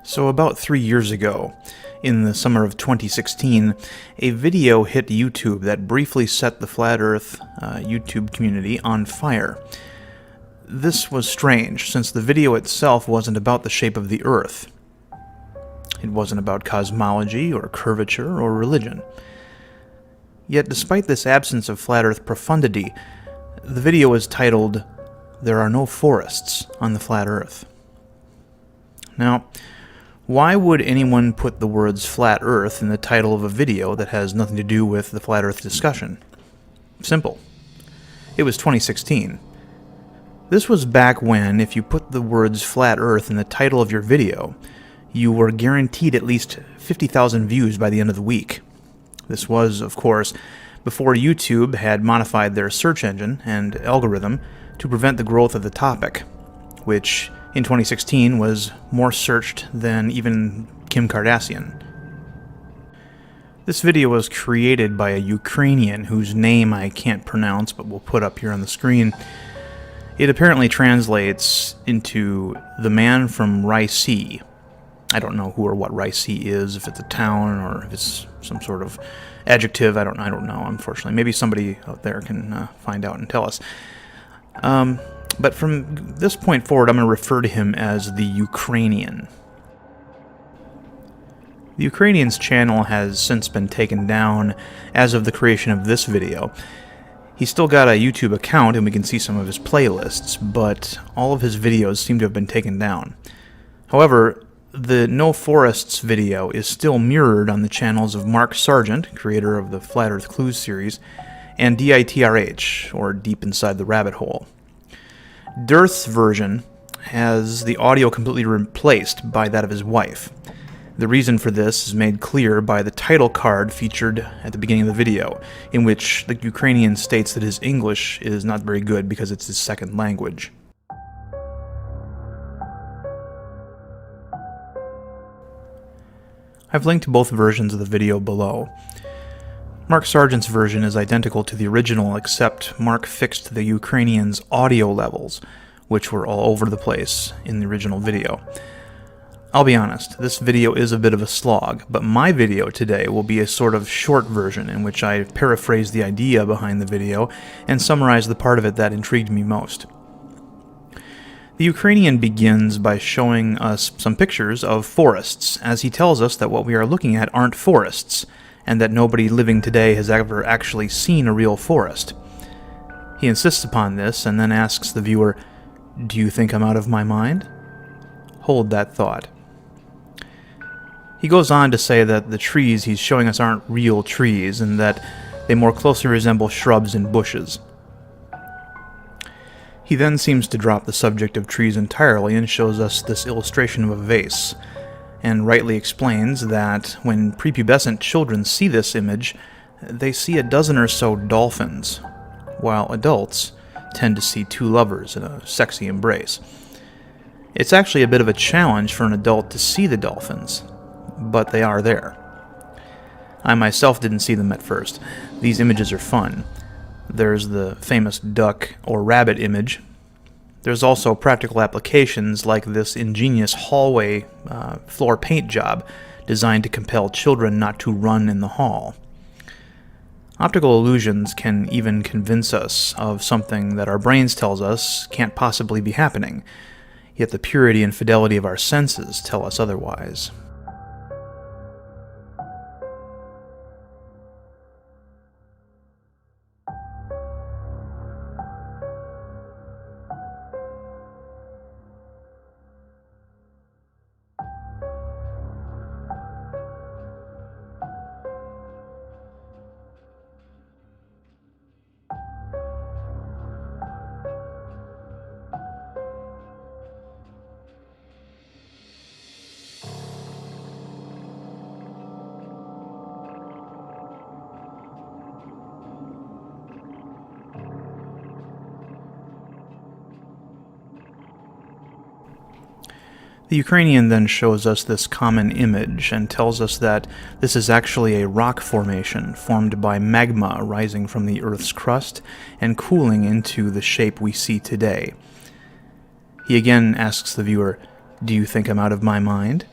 So about 3 years ago, in the summer of 2016, a video hit YouTube that briefly set the Flat Earth YouTube community on fire. This was strange, since the video itself wasn't about the shape of the Earth. It wasn't about cosmology, or curvature, or religion. Yet despite this absence of Flat Earth profundity, the video was titled, "There are no forests on the Flat Earth." Now, why would anyone put the words Flat Earth in the title of a video that has nothing to do with the Flat Earth discussion? Simple. It was 2016. This was back when, if you put the words Flat Earth in the title of your video, you were guaranteed at least 50,000 views by the end of the week. This was, of course, before YouTube had modified their search engine and algorithm to prevent the growth of the topic, which in 2016 was more searched than even Kim Kardashian. This video was created by a Ukrainian whose name I can't pronounce, but we'll put up here on the screen. It apparently translates into the man from Ricey. I don't know who or what Ricey is, if it's a town or if it's some sort of adjective. I don't know, unfortunately. Maybe somebody out there can find out and tell us. But from this point forward, I'm going to refer to him as the Ukrainian. The Ukrainian's channel has since been taken down as of the creation of this video. He's still got a YouTube account, and we can see some of his playlists, but all of his videos seem to have been taken down. However, the No Forests video is still mirrored on the channels of Mark Sargent, creator of the Flat Earth Clues series, and DITRH, or Deep Inside the Rabbit Hole. Dirth's version has the audio completely replaced by that of his wife. The reason for this is made clear by the title card featured at the beginning of the video, in which the Ukrainian states that his English is not very good because it's his second language. I've linked both versions of the video below. Mark Sargent's version is identical to the original, except Mark fixed the Ukrainian's audio levels, which were all over the place in the original video. I'll be honest, this video is a bit of a slog, but my video today will be a sort of short version in which I paraphrase the idea behind the video and summarize the part of it that intrigued me most. The Ukrainian begins by showing us some pictures of forests, as he tells us that what we are looking at aren't forests, and that nobody living today has ever actually seen a real forest. He insists upon this, and then asks the viewer, "Do you think I'm out of my mind?" Hold that thought. He goes on to say that the trees he's showing us aren't real trees, and that they more closely resemble shrubs and bushes. He then seems to drop the subject of trees entirely and shows us this illustration of a vase, and rightly explains that when prepubescent children see this image, they see a dozen or so dolphins, while adults tend to see two lovers in a sexy embrace. It's actually a bit of a challenge for an adult to see the dolphins, but they are there. I myself didn't see them at first. These images are fun. There's the famous duck or rabbit image. There's also practical applications like this ingenious hallway floor paint job designed to compel children not to run in the hall. Optical illusions can even convince us of something that our brains tells us can't possibly be happening, yet the purity and fidelity of our senses tell us otherwise. The Ukrainian then shows us this common image and tells us that this is actually a rock formation formed by magma rising from the Earth's crust and cooling into the shape we see today. He again asks the viewer, "Do you think I'm out of my mind?"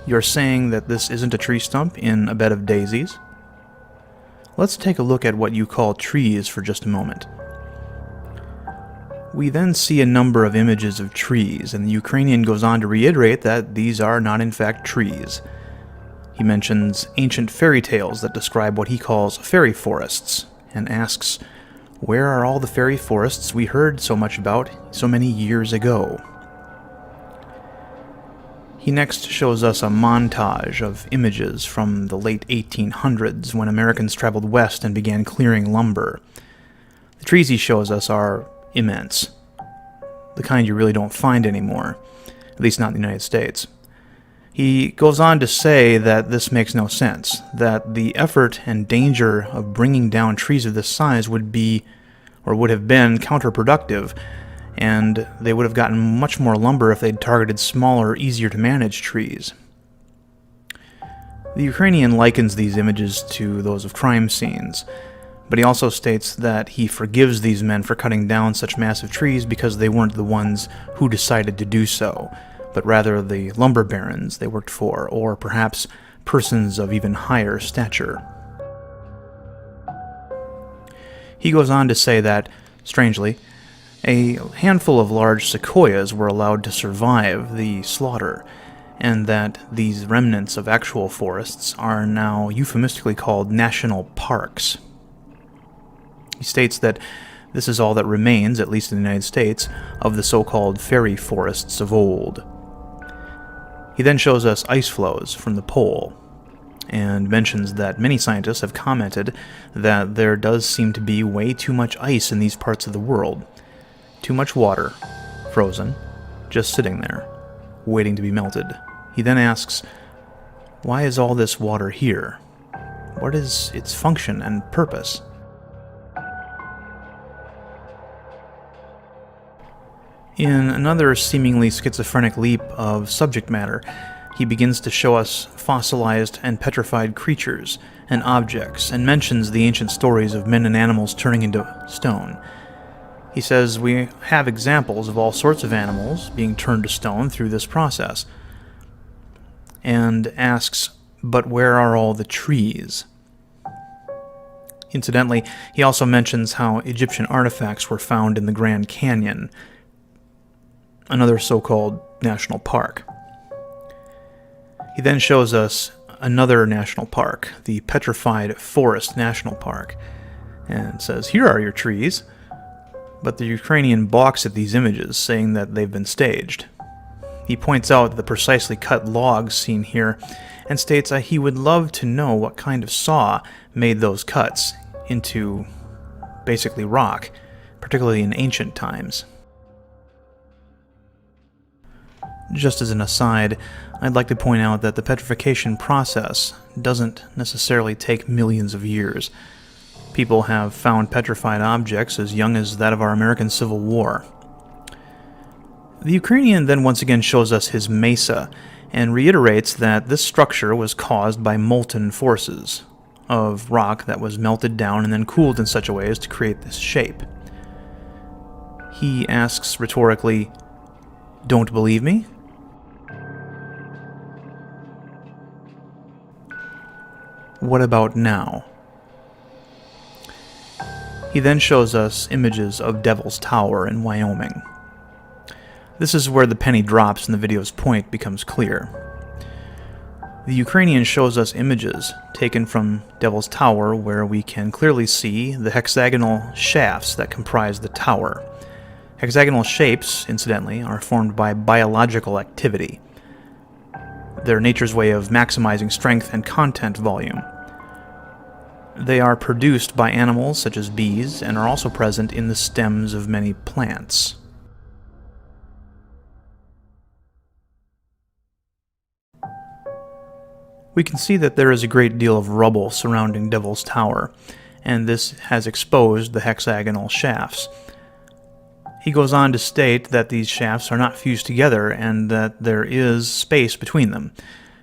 You're saying that this isn't a tree stump in a bed of daisies? Let's take a look at what you call trees for just a moment. We then see a number of images of trees, and the Ukrainian goes on to reiterate that these are not in fact trees. He mentions ancient fairy tales that describe what he calls fairy forests, and asks, where are all the fairy forests we heard so much about so many years ago? He next shows us a montage of images from the late 1800s when Americans traveled west and began clearing lumber. The trees he shows us are immense, the kind you really don't find anymore, at least not in the United States. He goes on to say that this makes no sense, that the effort and danger of bringing down trees of this size would be, or would have been, counterproductive, and they would have gotten much more lumber if they'd targeted smaller, easier-to-manage trees. The Ukrainian likens these images to those of crime scenes, but he also states that he forgives these men for cutting down such massive trees because they weren't the ones who decided to do so, but rather the lumber barons they worked for, or perhaps persons of even higher stature. He goes on to say that, strangely, a handful of large sequoias were allowed to survive the slaughter, and that these remnants of actual forests are now euphemistically called national parks. He states that this is all that remains, at least in the United States, of the so-called fairy forests of old. He then shows us ice flows from the pole, and mentions that many scientists have commented that there does seem to be way too much ice in these parts of the world. Too much water, frozen, just sitting there, waiting to be melted. He then asks, why is all this water here? What is its function and purpose? In another seemingly schizophrenic leap of subject matter, he begins to show us fossilized and petrified creatures and objects, and mentions the ancient stories of men and animals turning into stone. He says we have examples of all sorts of animals being turned to stone through this process, and asks, but where are all the trees? Incidentally, he also mentions how Egyptian artifacts were found in the Grand Canyon, another so-called national park. He then shows us another national park, the Petrified Forest National Park, and says, here are your trees. But the Ukrainian balks at these images, saying that they've been staged. He points out the precisely cut logs seen here, and states that he would love to know what kind of saw made those cuts into basically rock, particularly in ancient times. Just as an aside, I'd like to point out that the petrification process doesn't necessarily take millions of years. People have found petrified objects as young as that of our American Civil War. The Ukrainian then once again shows us his mesa, and reiterates that this structure was caused by molten forces of rock that was melted down and then cooled in such a way as to create this shape. He asks rhetorically, "Don't believe me?" What about now? He then shows us images of Devil's Tower in Wyoming. This is where the penny drops and the video's point becomes clear. The Ukrainian shows us images taken from Devil's Tower where we can clearly see the hexagonal shafts that comprise the tower. Hexagonal shapes, incidentally, are formed by biological activity. They're nature's way of maximizing strength and content volume. They are produced by animals such as bees and are also present in the stems of many plants. We can see that there is a great deal of rubble surrounding Devil's Tower, and this has exposed the hexagonal shafts. He goes on to state that these shafts are not fused together and that there is space between them.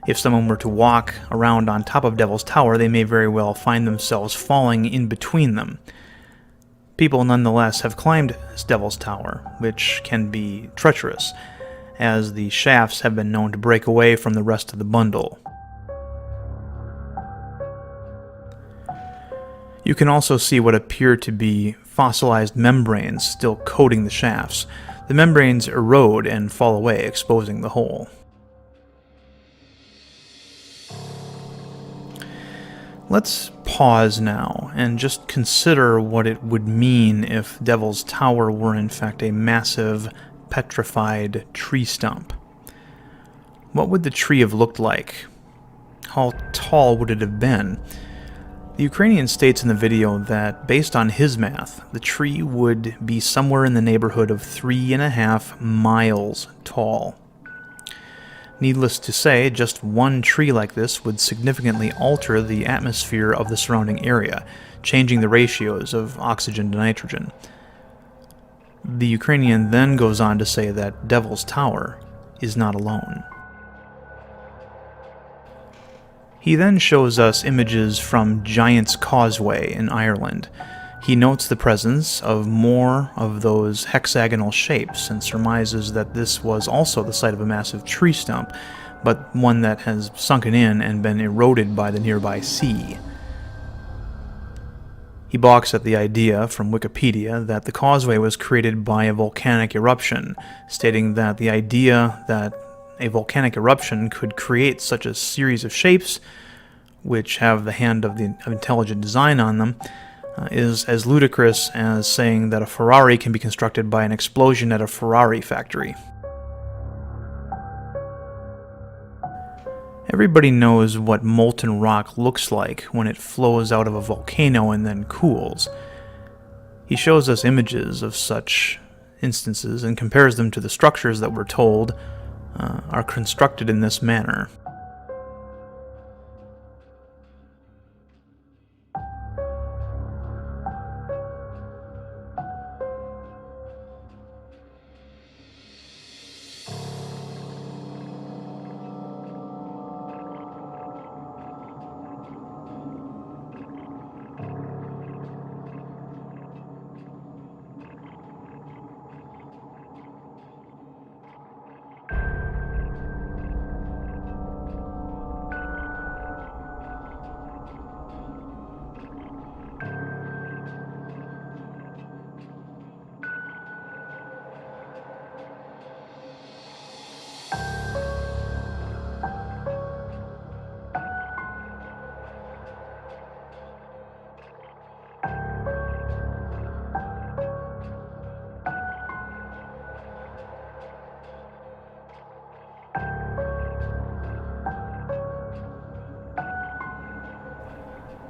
If someone were to walk around on top of Devil's Tower, they may very well find themselves falling in between them. People nonetheless have climbed Devil's Tower, which can be treacherous, as the shafts have been known to break away from the rest of the bundle. You can also see what appear to be fossilized membranes still coating the shafts. The membranes erode and fall away, exposing the hole. Let's pause now and just consider what it would mean if Devil's Tower were in fact a massive, petrified tree stump. What would the tree have looked like? How tall would it have been? The Ukrainian states in the video that, based on his math, the tree would be somewhere in the neighborhood of 3.5 miles tall. Needless to say, just one tree like this would significantly alter the atmosphere of the surrounding area, changing the ratios of oxygen to nitrogen. The Ukrainian then goes on to say that Devil's Tower is not alone. He then shows us images from Giant's Causeway in Ireland. He notes the presence of more of those hexagonal shapes and surmises that this was also the site of a massive tree stump, but one that has sunken in and been eroded by the nearby sea. He balks at the idea from Wikipedia that the causeway was created by a volcanic eruption, stating that the idea that a volcanic eruption could create such a series of shapes, which have the hand of the intelligent design on them, is as ludicrous as saying that a Ferrari can be constructed by an explosion at a Ferrari factory. Everybody knows what molten rock looks like when it flows out of a volcano and then cools. He shows us images of such instances and compares them to the structures that we're told are constructed in this manner.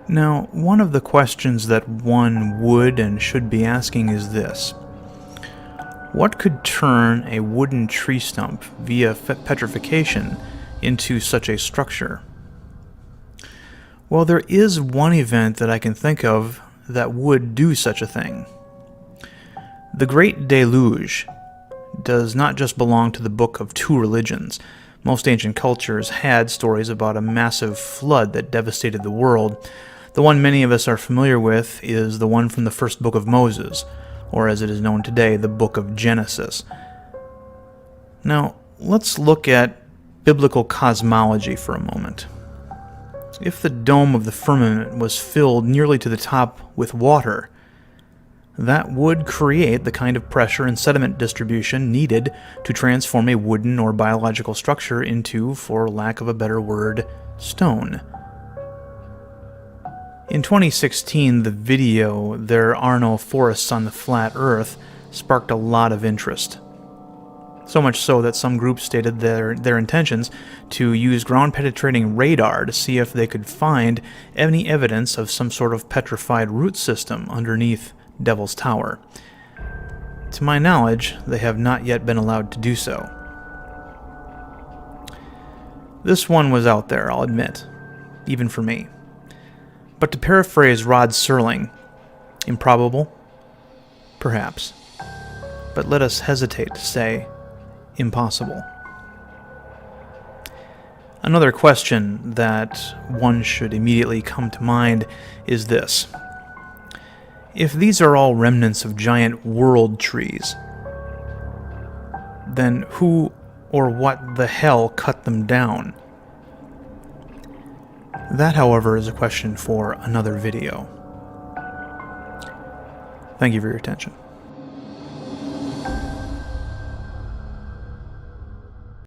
Now, one of the questions that one would and should be asking is this. What could turn a wooden tree stump via petrification into such a structure? Well, there is one event that I can think of that would do such a thing. The Great Deluge does not just belong to the Book of Two Religions. Most ancient cultures had stories about a massive flood that devastated the world. The one many of us are familiar with is the one from the first book of Moses, or as it is known today, the book of Genesis. Now, let's look at biblical cosmology for a moment. If the dome of the firmament was filled nearly to the top with water, that would create the kind of pressure and sediment distribution needed to transform a wooden or biological structure into, for lack of a better word, stone. In 2016, the video, There Are No Forests on the Flat Earth, sparked a lot of interest. So much so that some groups stated their intentions to use ground-penetrating radar to see if they could find any evidence of some sort of petrified root system underneath Devil's Tower. To my knowledge, they have not yet been allowed to do so. This one was out there, I'll admit, even for me. But to paraphrase Rod Serling, improbable? Perhaps. But let us hesitate to say impossible. Another question that one should immediately come to mind is this. If these are all remnants of giant world trees, then who or what the hell cut them down? That, however, is a question for another video. Thank you for your attention.